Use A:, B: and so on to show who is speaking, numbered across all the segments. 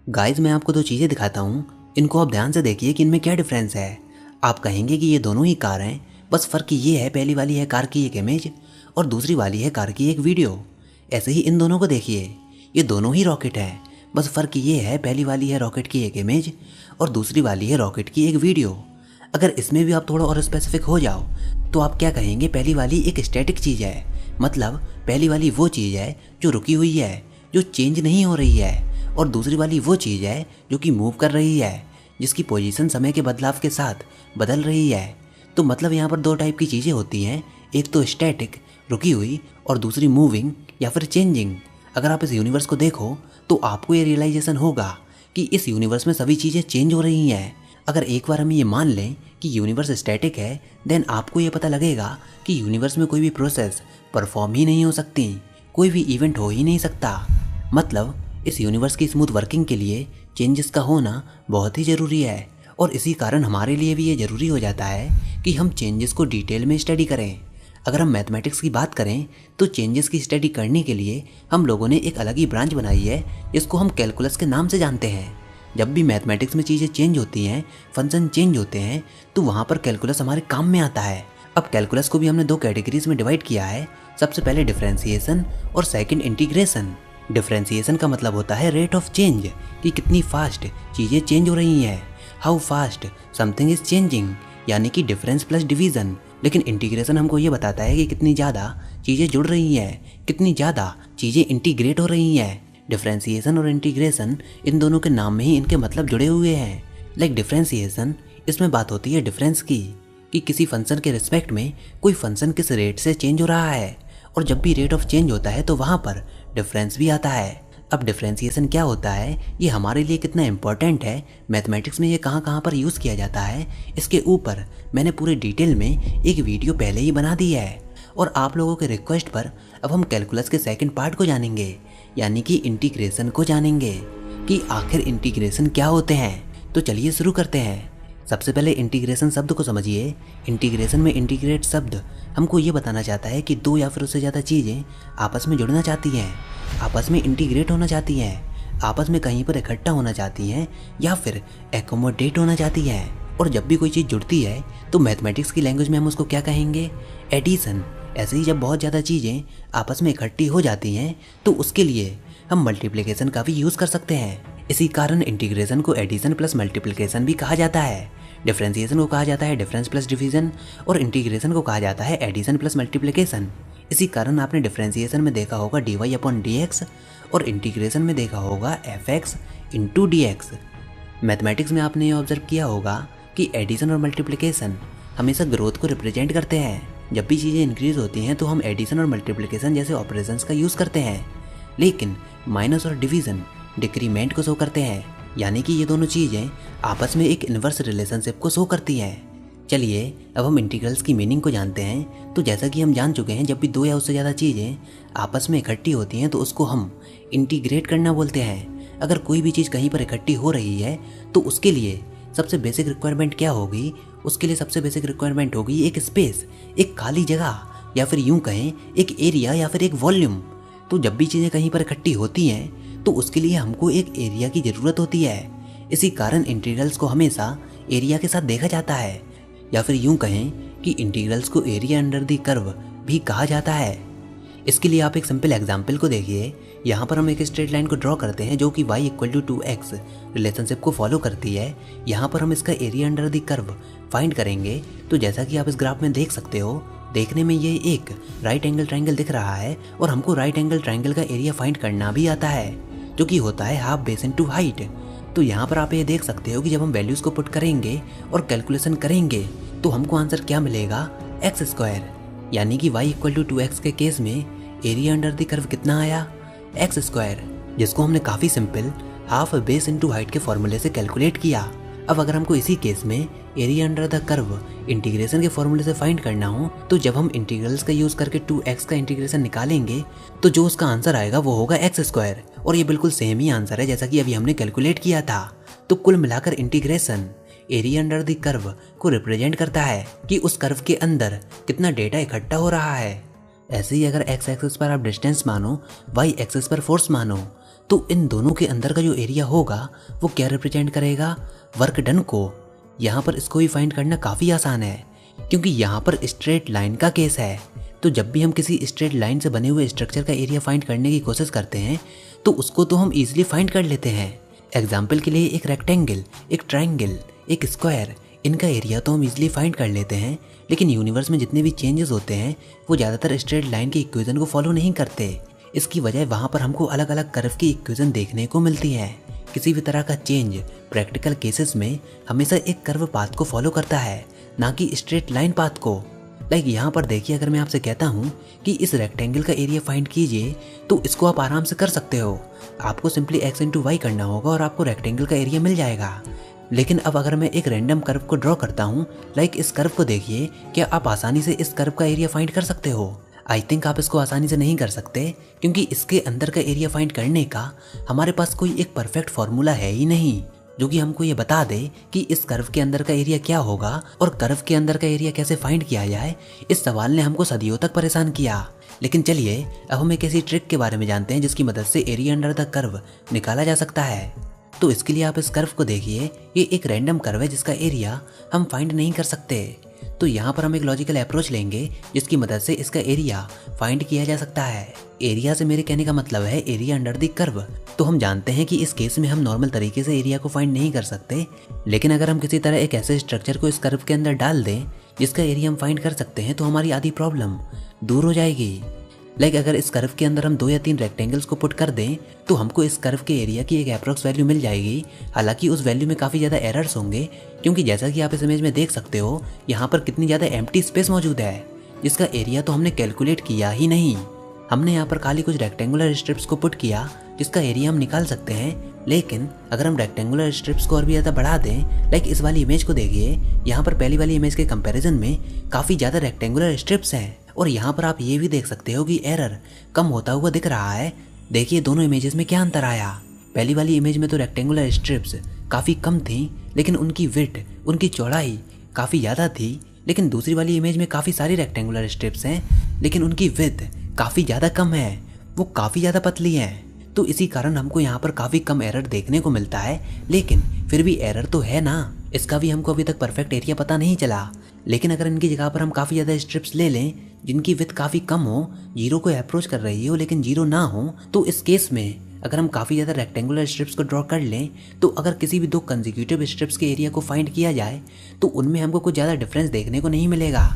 A: Guys मैं आपको दो चीज़ें दिखाता हूँ, इनको आप ध्यान से देखिए कि इनमें क्या डिफरेंस है। आप कहेंगे कि ये दोनों ही कार हैं, बस फ़र्क ये है पहली वाली है कार की एक इमेज और दूसरी वाली है कार की एक वीडियो। ऐसे ही इन दोनों को देखिए, ये दोनों ही रॉकेट हैं, बस फ़र्क ये है पहली वाली है रॉकेट की एक इमेज और दूसरी वाली है रॉकेट की एक वीडियो। अगर इसमें भी आप थोड़ा और स्पेसिफिक हो जाओ तो आप क्या कहेंगे, पहली वाली एक स्टैटिक चीज़ है, मतलब पहली वाली वो चीज़ है जो रुकी हुई है, जो चेंज नहीं हो रही है, और दूसरी वाली वो चीज़ है जो कि मूव कर रही है, जिसकी पोजीशन समय के बदलाव के साथ बदल रही है। तो मतलब यहाँ पर दो टाइप की चीज़ें होती हैं, एक तो स्टैटिक रुकी हुई और दूसरी मूविंग या फिर चेंजिंग। अगर आप इस यूनिवर्स को देखो तो आपको ये रियलाइजेशन होगा कि इस यूनिवर्स में सभी चीज़ें चेंज हो रही हैं। अगर एक बार हम ये मान लें कि यूनिवर्स स्टैटिक है, देन आपको ये पता लगेगा कि यूनिवर्स में कोई भी प्रोसेस परफॉर्म ही नहीं हो सकती, कोई भी इवेंट हो ही नहीं सकता। मतलब इस यूनिवर्स की स्मूथ वर्किंग के लिए चेंजेस का होना बहुत ही ज़रूरी है, और इसी कारण हमारे लिए भी ये ज़रूरी हो जाता है कि हम चेंजेस को डिटेल में स्टडी करें। अगर हम मैथमेटिक्स की बात करें तो चेंजेस की स्टडी करने के लिए हम लोगों ने एक अलग ही ब्रांच बनाई है, जिसको हम कैलकुलस के नाम से जानते हैं। जब भी मैथमेटिक्स में चीज़ें चेंज होती हैं, फंक्शन चेंज होते हैं, तो वहाँ पर कैलकुलस हमारे काम में आता है। अब कैलकुलस को भी हमने दो कैटेगरीज में डिवाइड किया है, सबसे पहले डिफरेंशिएशन और सेकंड इंटीग्रेशन। डिफरेंशिएशन का मतलब होता है रेट ऑफ चेंज, कि कितनी फास्ट चीज़ें चेंज हो रही हैं, how fast something is changing, यानी कि डिफरेंस प्लस डिवीज़न। लेकिन इंटीग्रेशन हमको ये बताता है कि कितनी ज़्यादा चीज़ें जुड़ रही हैं, कितनी ज़्यादा चीज़ें इंटीग्रेट हो रही हैं। डिफरेंशिएशन और इंटीग्रेशन इन दोनों के नाम में ही इनके मतलब जुड़े हुए हैं। लाइक डिफरेंशिएशन, इसमें बात होती है डिफरेंस की, कि किसी फंक्शन के रिस्पेक्ट में कोई फंक्शन किस रेट से चेंज हो रहा है, और जब भी रेट ऑफ चेंज होता है तो वहाँ पर डिफरेंस भी आता है। अब डिफरेंशिएशन क्या होता है, ये हमारे लिए कितना इंपॉर्टेंट है, मैथमेटिक्स में ये कहाँ कहाँ पर यूज़ किया जाता है, इसके ऊपर मैंने पूरे डिटेल में एक वीडियो पहले ही बना दी है। और आप लोगों के रिक्वेस्ट पर अब हम कैलकुलस के सेकंड पार्ट को जानेंगे, यानी कि इंटीग्रेशन को जानेंगे, कि आखिर इंटीग्रेशन क्या होते हैं। तो चलिए शुरू करते हैं। सबसे पहले इंटीग्रेशन शब्द को समझिए। इंटीग्रेशन में इंटीग्रेट शब्द हमको ये बताना चाहता है कि दो या फिर उससे ज़्यादा चीज़ें आपस में जुड़ना चाहती हैं, आपस में इंटीग्रेट होना चाहती हैं, आपस में कहीं पर इकट्ठा होना चाहती हैं या फिर एकोमोडेट होना चाहती हैं। और जब भी कोई चीज़ जुड़ती है तो मैथमेटिक्स की लैंग्वेज में हम उसको क्या कहेंगे, एडिशन। ऐसे ही जब बहुत ज़्यादा चीज़ें आपस में इकट्ठी हो जाती हैं तो उसके लिए हम मल्टीप्लिकेशन का भी यूज़ कर सकते हैं। इसी कारण इंटीग्रेशन को एडिशन प्लस मल्टीप्लिकेशन भी कहा जाता है। डिफरेंशिएशन को कहा जाता है डिफरेंस प्लस डिवीजन, और इंटीग्रेशन को कहा जाता है एडिशन प्लस मल्टीप्लिकेशन। इसी कारण आपने डिफरेंशिएशन में देखा होगा dy/dx और इंटीग्रेशन में देखा होगा fx/dx। मैथमेटिक्स में आपने ये ऑब्जर्व किया होगा कि एडिशन और मल्टीप्लिकेशन हमेशा ग्रोथ को रिप्रेजेंट करते हैं। जब भी चीज़ें इंक्रीज होती हैं तो हम एडिशन और मल्टीप्लिकेशन जैसे ऑपरेशंस का यूज़ करते हैं, लेकिन माइनस और डिवीज़न डिक्रीमेंट को शो करते हैं, यानी कि ये दोनों चीज़ें आपस में एक इन्वर्स रिलेशनशिप को शो करती हैं। चलिए अब हम इंटीग्रल्स की मीनिंग को जानते हैं। तो जैसा कि हम जान चुके हैं, जब भी दो या उससे ज़्यादा चीज़ें आपस में इकट्ठी होती हैं तो उसको हम इंटीग्रेट करना बोलते हैं। अगर कोई भी चीज़ कहीं पर इकट्ठी हो रही है तो उसके लिए सबसे बेसिक रिक्वायरमेंट क्या होगी, उसके लिए सबसे बेसिक रिक्वायरमेंट होगी एक स्पेस, एक खाली जगह, या फिर यूँ कहें एक एरिया या फिर एक वॉल्यूम। तो जब भी चीज़ें कहीं पर इकट्ठी होती हैं तो उसके लिए हमको एक एरिया की ज़रूरत होती है। इसी कारण इंटीग्रल्स को हमेशा एरिया के साथ देखा जाता है, या फिर यूँ कहें कि इंटीग्रल्स को एरिया अंडर द कर्व भी कहा जाता है। इसके लिए आप एक सिंपल एग्जाम्पल को देखिए। यहाँ पर हम एक स्ट्रेट लाइन को ड्रॉ करते हैं जो कि y=2x रिलेशनशिप को फॉलो करती है। यहाँ पर हम इसका area under the curve find करेंगे। तो जैसा कि आप इस ग्राफ में देख सकते हो, देखने में ये एक राइट एंगल ट्राइंगल दिख रहा है, और हमको राइट एंगल ट्राइंगल का एरिया फाइंड करना भी आता है, जो कि होता है हाफ बेस इनटू हाइट। तो यहाँ पर आप ये देख सकते हो कि जब हम वैल्यूज़ को पुट करेंगे और कैलकुलेशन करेंगे तो हमको आंसर क्या मिलेगा, x²। यानी कि y=2x के केस में एरिया अंडर द कर्व कितना आया, x², जिसको हमने काफ़ी simple half base into height के फॉर्मूले से कैलकुलेट किया। अब अगर हमको इसी केस में area under the curve integration के फॉर्मूले से फाइंड करना हो, तो जब हम इंटीग्रल्स का यूज़ करके 2x का इंटीग्रेशन निकालेंगे तो जो उसका आंसर आएगा वो होगा x²। और ये बिल्कुल सेम ही आंसर है जैसा कि अभी हमने कैलकुलेट किया था। तो कुल मिलाकर integration area under the curve को रिप्रेजेंट करता है कि उस कर्व के अंदर कितना डेटा इकट्ठा हो रहा है। ऐसे ही अगर x एक्सिस पर आप डिस्टेंस मानो, y एक्सिस पर फोर्स मानो, तो इन दोनों के अंदर का जो एरिया होगा वो क्या रिप्रेजेंट करेगा, वर्क डन को। यहाँ पर इसको भी फाइंड करना काफ़ी आसान है क्योंकि यहाँ पर स्ट्रेट लाइन का केस है। तो जब भी हम किसी स्ट्रेट लाइन से बने हुए स्ट्रक्चर का एरिया फाइंड करने की कोशिश करते हैं तो उसको तो हम इजीली फाइंड कर लेते हैं। एग्जाम्पल के लिए एक रेक्टेंगल, एक ट्रायंगल, एक स्क्वायर, इनका एरिया तो हम इजीली फाइंड कर लेते हैं। लेकिन यूनिवर्स में जितने भी चेंजेस होते हैं वो ज़्यादातर स्ट्रेट लाइन की इक्वेशन को फॉलो नहीं करते। इसकी वजह वहाँ पर हमको अलग अलग कर्व की इक्वेशन देखने को मिलती है। किसी भी तरह का चेंज प्रैक्टिकल केसेस में हमेशा एक कर्व पाथ को फॉलो करता है, ना कि स्ट्रेट लाइन पाथ को। लाइक यहाँ पर देखिए, अगर मैं आपसे कहता हूँ कि इस रेक्टेंगल का एरिया फाइंड कीजिए तो इसको आप आराम से कर सकते हो। आपको सिंपली x इंटू वाई करना होगा और आपको रेक्टेंगल का एरिया मिल जाएगा। लेकिन अब अगर मैं एक रैंडम कर्व को ड्रॉ करता हूँ, लाइक इस कर्व को देखिए, क्या आप आसानी से इस कर्व का एरिया फाइंड कर सकते हो? आई थिंक आप इसको आसानी से नहीं कर सकते क्योंकि इसके अंदर का एरिया फाइंड करने का हमारे पास कोई एक परफेक्ट फॉर्मूला है ही नहीं जो कि हमको ये बता दे कि इस कर्व के अंदर का एरिया क्या होगा और कर्व के अंदर का एरिया कैसे फाइंड किया जाए। इस सवाल ने हमको सदियों तक परेशान किया। लेकिन चलिए अब हम एक ऐसी ट्रिक के बारे में जानते हैं जिसकी मदद से एरिया अंडर द कर्व निकाला जा सकता है। तो इसके लिए आप इस कर्व को देखिए, ये एक रैंडम कर्व है जिसका एरिया हम फाइंड नहीं कर सकते। तो यहाँ पर हम एक लॉजिकल अप्रोच लेंगे जिसकी मदद से इसका एरिया फाइंड किया जा सकता है। एरिया से मेरे कहने का मतलब है एरिया अंडर द कर्व। तो हम जानते हैं कि इस केस में हम नॉर्मल तरीके से एरिया को फाइंड नहीं कर सकते, लेकिन अगर हम किसी तरह एक ऐसे स्ट्रक्चर को इस कर्व के अंदर डाल दें जिसका एरिया हम फाइंड कर सकते हैं तो हमारी आधी प्रॉब्लम दूर हो जाएगी। लाइक अगर इस कर्व के अंदर हम 2 या 3 रेक्टेंगल्स को पुट कर दें तो हमको इस कर्व के एरिया की एक अप्रॉक्स वैल्यू मिल जाएगी। हालांकि उस वैल्यू में काफ़ी ज़्यादा एरर्स होंगे क्योंकि जैसा कि आप इस इमेज में देख सकते हो यहाँ पर कितनी ज़्यादा एम्प्टी स्पेस मौजूद है जिसका एरिया तो हमने कैलकुलेट किया ही नहीं। हमने यहाँ पर खाली कुछ रेक्टेंगुलर स्ट्रिप्स को पुट किया जिसका एरिया हम निकाल सकते हैं। लेकिन अगर हम रेक्टेंगुलर स्ट्रिप्स को और भी ज़्यादा बढ़ा दें, लाइक इस वाली इमेज को देखिए, यहाँ पर पहली वाली इमेज के कंपैरिजन में काफ़ी ज़्यादा रेक्टेंगुलर स्ट्रिप्स हैं और यहाँ पर आप ये भी देख सकते हो कि एरर कम होता हुआ दिख रहा है। देखिए दोनों इमेजेस में क्या अंतर आया। पहली वाली इमेज में तो रेक्टेंगुलर स्ट्रिप्स काफ़ी कम थी लेकिन उनकी विड्थ, उनकी चौड़ाई काफ़ी ज़्यादा थी। लेकिन दूसरी वाली इमेज में काफ़ी सारी रेक्टेंगुलर स्ट्रिप्स हैं लेकिन उनकी विड्थ काफ़ी ज़्यादा कम है, वो काफ़ी ज़्यादा पतली हैं। तो इसी कारण हमको यहाँ पर काफ़ी कम एरर देखने को मिलता है। लेकिन फिर भी एरर तो है ना, इसका भी हमको अभी तक परफेक्ट एरिया पता नहीं चला। लेकिन अगर इनकी जगह पर हम काफ़ी ज़्यादा स्ट्रिप्स ले लें जिनकी विड्थ काफ़ी कम हो, जीरो को अप्रोच कर रही हो लेकिन जीरो ना हो, तो इस केस में अगर हम काफ़ी ज़्यादा रेक्टेंगुलर स्ट्रिप्स को ड्रॉ कर लें तो अगर किसी भी 2 कंसेक्यूटिव स्ट्रिप्स के एरिया को फाइंड किया जाए तो उनमें हमको कुछ ज़्यादा डिफरेंस देखने को नहीं मिलेगा।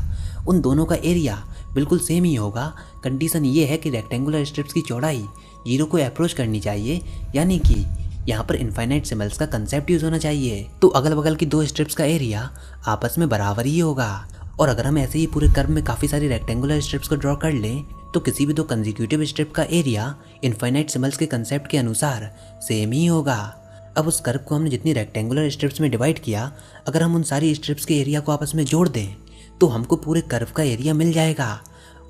A: उन दोनों का एरिया बिल्कुल सेम ही होगा। कंडीशन ये है कि रेक्टेंगुलर स्ट्रिप्स की चौड़ाई जीरो को अप्रोच करनी चाहिए, यानी कि यहाँ पर इनफाइनाइट सिम्बल्स का कंसेप्ट यूज होना चाहिए। तो अगल बगल की 2 स्ट्रिप्स का एरिया आपस में बराबर ही होगा। और अगर हम ऐसे ही पूरे कर्व में काफ़ी सारी रेक्टेंगुलर स्ट्रिप्स को ड्रॉ कर लें तो किसी भी 2 कंसेक्यूटिव स्ट्रिप का एरिया इनफाइनाइट सिम्बल्स के कंसेप्ट के अनुसार सेम ही होगा। अब उस कर्व को हमने जितनी रेक्टेंगुलर स्ट्रिप्स में डिवाइड किया, अगर हम उन सारी स्ट्रिप्स के एरिया को आपस में जोड़ दें तो हमको पूरे कर्व का एरिया मिल जाएगा।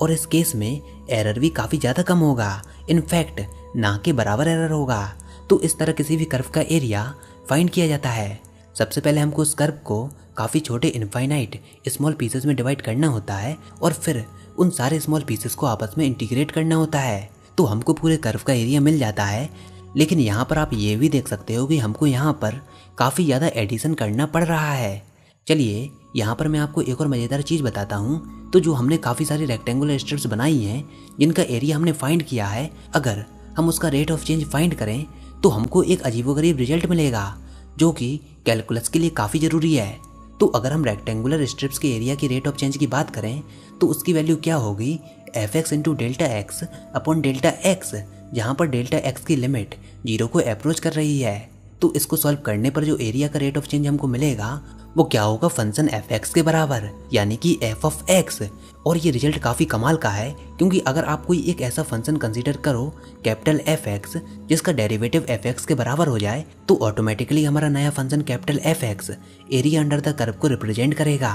A: और इस केस में एरर भी काफ़ी ज़्यादा कम होगा, इनफैक्ट ना के बराबर एरर होगा। तो इस तरह किसी भी कर्व का एरिया फाइंड किया जाता है। सबसे पहले हमको उस कर्व को काफ़ी छोटे इनफाइनाइट स्मॉल पीसेस में डिवाइड करना होता है और फिर उन सारे स्मॉल पीसेस को आपस में इंटीग्रेट करना होता है, तो हमको पूरे कर्व का एरिया मिल जाता है। लेकिन यहाँ पर आप ये भी देख सकते हो कि हमको यहाँ पर काफ़ी ज़्यादा एडिशन करना पड़ रहा है। चलिए यहाँ पर मैं आपको एक और मज़ेदार चीज़ बताता हूँ। तो जो हमने काफ़ी सारी रेक्टेंगुलर स्ट्रिप्स बनाई हैं जिनका एरिया हमने फाइंड किया है, अगर हम उसका रेट ऑफ चेंज फाइंड करें तो हमको एक अजीबोगरीब रिजल्ट मिलेगा जो कि कैलकुलस के लिए काफ़ी ज़रूरी है। तो अगर हम रेक्टेंगुलर स्ट्रिप्स के एरिया की रेट ऑफ चेंज की बात करें तो उसकी वैल्यू क्या होगी, fx into delta x upon delta x, जहाँ पर डेल्टा एक्स की लिमिट जीरो को अप्रोच कर रही है। तो इसको सॉल्व करने पर जो एरिया का रेट ऑफ चेंज हमको मिलेगा वो क्या होगा, फंक्शन fx के बराबर, यानी कि f ऑफ x। और ये रिजल्ट काफ़ी कमाल का है क्योंकि अगर आप कोई एक ऐसा फंक्शन कंसीडर करो कैपिटल fx जिसका डेरिवेटिव fx के बराबर हो जाए तो ऑटोमेटिकली हमारा नया function capital fx area under the curve को रिप्रेजेंट करेगा।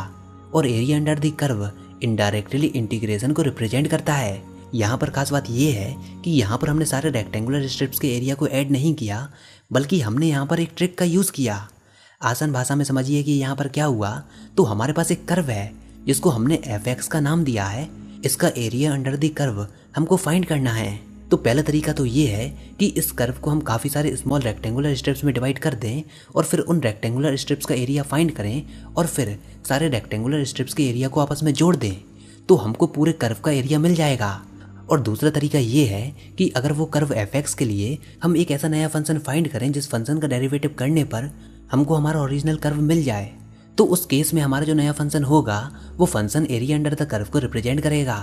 A: और area under the curve indirectly integration को रिप्रेजेंट करता है। यहाँ पर खास बात ये है कि यहाँ पर हमने सारे रेक्टेंगुलर स्ट्रिप्स के एरिया को ऐड नहीं किया, बल्कि हमने यहाँ पर एक ट्रिक का यूज़ किया। आसान भाषा में समझिए कि यहाँ पर क्या हुआ, तो हमारे पास एक कर्व है जिसको हमने fx का नाम दिया है। इसका एरिया अंडर द कर्व हमको फाइंड करना है। तो तो पहला तरीका तो ये है कि इस कर्व को हम काफ़ी सारे स्मॉल रेक्टेंगुलर स्ट्रिप्स में डिवाइड कर दें और फिर उन रेक्टेंगुलर स्ट्रिप्स का एरिया फाइंड करें और फिर सारे रेक्टेंगुलर स्ट्रिप्स के एरिया को आपस में जोड़ दें, तो हमको पूरे कर्व का एरिया मिल जाएगा। और दूसरा तरीका ये है कि अगर वो कर्व fx के लिए हम एक ऐसा नया फंक्शन फाइंड करें जिस फंक्शन का डेरिवेटिव करने पर हमको हमारा ओरिजिनल कर्व मिल जाए, तो उस केस में हमारा जो नया फंक्शन होगा वो function area under the curve को रिप्रेजेंट करेगा।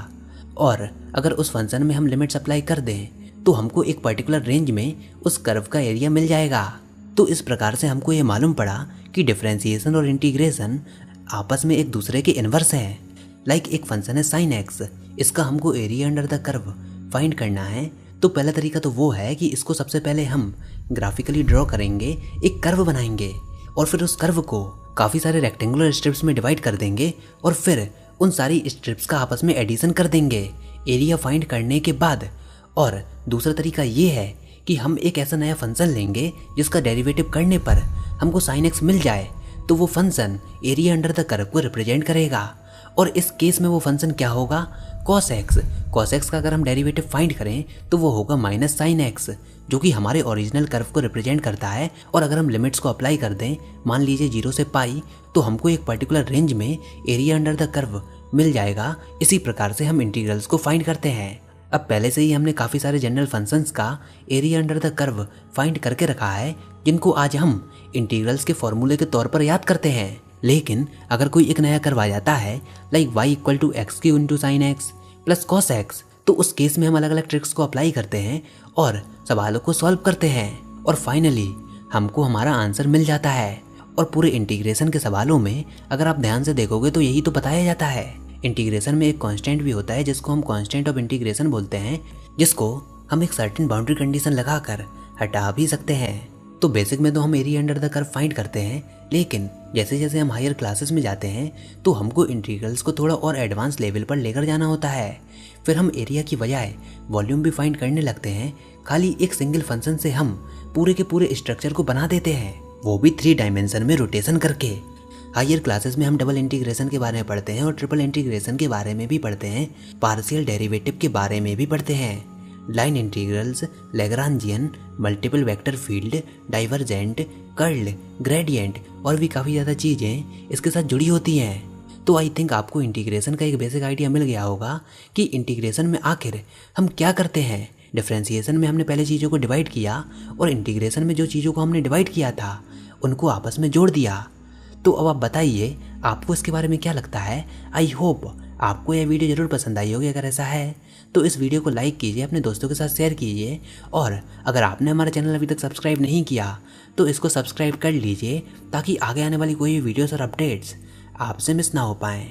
A: और अगर उस फंक्शन में हम लिमिट्स अप्लाई कर दें तो हमको एक पर्टिकुलर रेंज में उस कर्व का एरिया मिल जाएगा। तो इस प्रकार से हमको ये मालूम पड़ा कि डिफरेंशिएशन और इंटीग्रेशन आपस में एक दूसरे के इन्वर्स हैं। लाइक एक फंक्शन है sin x, इसका हमको area under the curve find करना है। तो पहला तरीका तो वो है कि इसको सबसे पहले हम ग्राफिकली ड्रॉ करेंगे, एक कर्व बनाएंगे और फिर उस कर्व को काफ़ी सारे रेक्टेंगुलर स्ट्रिप्स में डिवाइड कर देंगे और फिर उन सारी स्ट्रिप्स का आपस में एडिशन कर देंगे एरिया फाइंड करने के बाद। और दूसरा तरीका ये है कि हम एक ऐसा नया फंक्शन लेंगे जिसका डेरिवेटिव करने पर हमको sin x मिल जाए, तो वो function area under the curve को रिप्रेजेंट करेगा। और इस केस में वो फंक्शन क्या होगा, cos x का अगर हम डेरिवेटिव फाइंड करें तो वो होगा माइनस sin x, जो कि हमारे ओरिजिनल कर्व को रिप्रेजेंट करता है। और अगर हम लिमिट्स को अप्लाई कर दें, मान लीजिए 0 से पाई, तो हमको एक पर्टिकुलर रेंज में एरिया अंडर द कर्व मिल जाएगा। इसी प्रकार से हम इंटीग्रल्स को फाइंड करते हैं। अब पहले से ही हमने काफ़ी सारे जनरल फंक्शंस का area under the curve find करके रखा है, जिनको आज हम इंटीग्रल्स के फॉर्मूले के तौर पर याद करते हैं। लेकिन अगर कोई एक नया कर्व आ जाता है like y equal to x³ into sine X plus cos X, तो उस केस में हम अलग अलग ट्रिक्स को अप्लाई करते हैं और सवालों को सॉल्व करते हैं और फाइनली हमको हमारा आंसर मिल जाता है। और पूरे इंटीग्रेशन के सवालों में अगर आप ध्यान से देखोगे तो यही तो बताया जाता है। इंटीग्रेशन में एक कांस्टेंट भी होता है जिसको हम कांस्टेंट ऑफ इंटीग्रेशन बोलते हैं, जिसको हम एक सर्टेन बाउंड्री कंडीशन लगाकर हटा भी सकते हैं। तो बेसिक में तो हम area under the curve find करते हैं, लेकिन जैसे जैसे हम हायर क्लासेस में जाते हैं तो हमको इंटीग्रल्स को थोड़ा और एडवांस लेवल पर लेकर जाना होता है। फिर हम एरिया की बजाय वॉल्यूम भी फाइंड करने लगते हैं। खाली एक सिंगल फंक्शन से हम पूरे के पूरे स्ट्रक्चर को बना देते हैं, वो भी 3 डायमेंशन में रोटेशन करके। हायर क्लासेस में हम डबल इंटीग्रेशन के बारे में पढ़ते हैं और ट्रिपल इंटीग्रेशन के बारे में भी पढ़ते हैं, पार्शियल डेरिवेटिव के बारे में भी पढ़ते हैं, line integrals, Lagrangian, multiple vector field, divergent, curl, gradient और भी काफ़ी ज़्यादा चीज़ें इसके साथ जुड़ी होती हैं। तो आई थिंक आपको इंटीग्रेशन का एक बेसिक आइडिया मिल गया होगा कि इंटीग्रेशन में आखिर हम क्या करते हैं। डिफरेंशिएशन में हमने पहले चीज़ों को डिवाइड किया और इंटीग्रेशन में जो चीज़ों को हमने डिवाइड किया था उनको आपस में जोड़ दिया। तो अब आप बताइए आपको इसके बारे में क्या लगता है। आई होप आपको यह वीडियो ज़रूर पसंद आई होगी। अगर ऐसा है तो इस वीडियो को लाइक कीजिए, अपने दोस्तों के साथ शेयर कीजिए और अगर आपने हमारा चैनल अभी तक सब्सक्राइब नहीं किया तो इसको सब्सक्राइब कर लीजिए ताकि आगे आने वाली कोई भी वीडियोस और अपडेट्स आपसे मिस ना हो पाएँ।